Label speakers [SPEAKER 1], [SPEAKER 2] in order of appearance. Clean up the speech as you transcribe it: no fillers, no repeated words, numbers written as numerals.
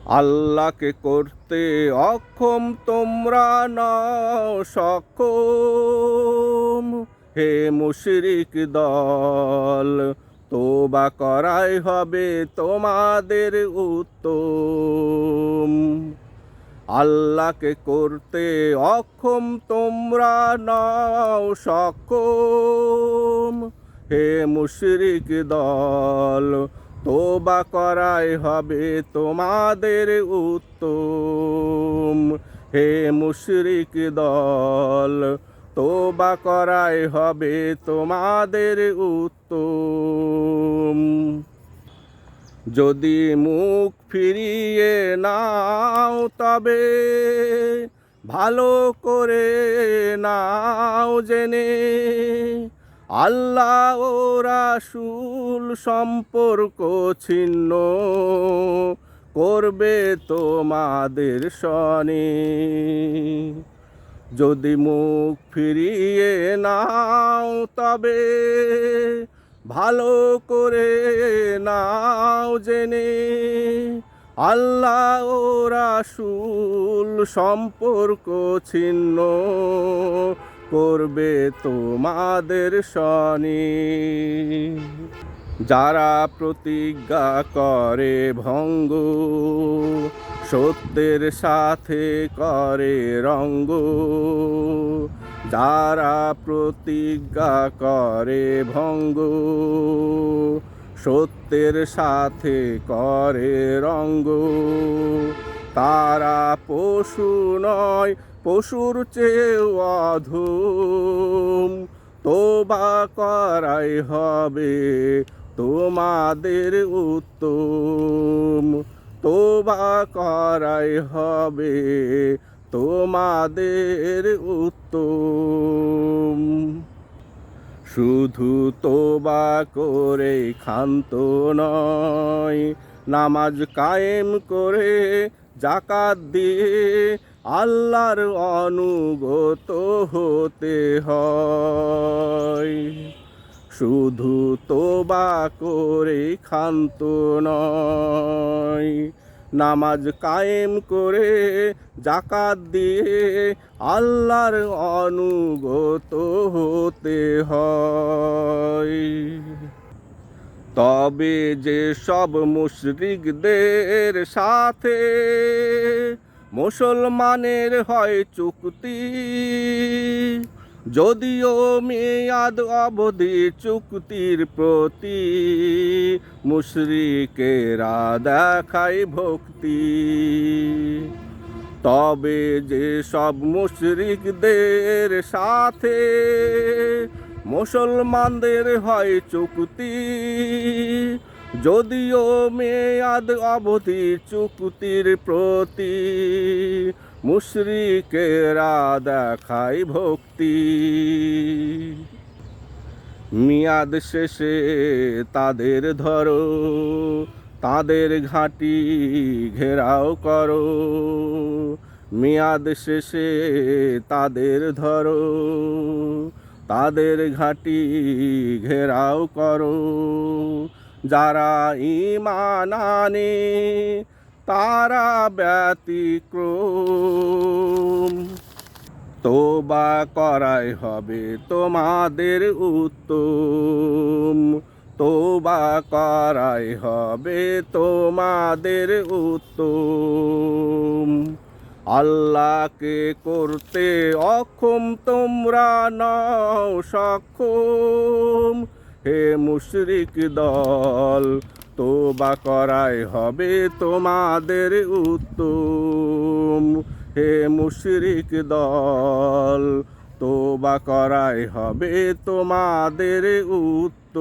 [SPEAKER 1] আল্লাহকে করতে অক্ষম তোমরা নও সক্ষম, হে মুশরিক দল, তওবা করাই হবে তোমাদের উত্তম। আল্লাহকে করতে অক্ষম তোমরা নও সক্ষম, হে মুশরিক দল, তওবা করাই হবে তোমাদের উত্তম। হে মুশরিক দল, তওবা করাই হবে তোমাদের উত্তম। যদি মুখ ফিরিয়ে নাও তবে ভালো করে নাও জেনে, আল্লাহ ও রাসূল সম্পর্ক ছিন্ন করবে তোমাদের শনে। যদি মুখ ফিরিয়ে নাও তবে ভালো করে নাও জেনে, আল্লাহ ও রাসূল সম্পর্ক ছিন্ন করবে তোমাদের শনে। যারা প্রতিজ্ঞা করে ভঙ্গ, সত্যের সাথে করে রঙ্গ, যারা প্রতিজ্ঞা করে ভঙ্গ, সত্যের সাথে করে রঙ্গ, তারা পশু নয় পশুর চেয়েও অধম। তওবা করাই হবে তোমাদের উত্তম, তওবা করাই হবে তোমাদের উত্তম। শুধু তওবা করে ক্ষান্ত নয়, নামাজ কায়েম করে যাকাত দিয়ে আল্লাহর অনুগত হতে হয়। শুধু তওবা করে ক্ষান্ত নয়, নামাজ কায়েম করে যাকাত দিয়ে আল্লাহর অনুগত হতে হয়। তবে যে সব মুশরিকদের সাথে মুসলমানের হয় চুক্তি, যদিও মেয়াদ অবধি চুক্তির প্রতি মুশরিকেরা দেখায় ভক্তি। তবে যে সব মুশরিকদের সাথে মুসলমানদের হয় চুক্তি, যদিও মেয়াদ অবধি চুক্তির প্রতি মুশরিকেরা দেখায় ভক্তি। মেয়াদ শেষে তাদের ধরো, তাদের ঘাঁটি ঘেরাও করো। মেয়াদ শেষে তাদের ধরো, তাদের ঘাঁটি ঘেরাও করো। যারা ঈমান আনে তারা ব্যতিক্রম, তওবা করাই হবে তোমাদের উত্তম, তওবা করাই হবে তোমাদের উত্তম। আল্লাহকে করতে অক্ষম তোমরা নও সক্ষম, হে মুশরিক দল, তওবা করাই হবে তোমাদের উত্তম। হে মুশরিক দল, তওবা করাই হবে তোমাদের উত্তম।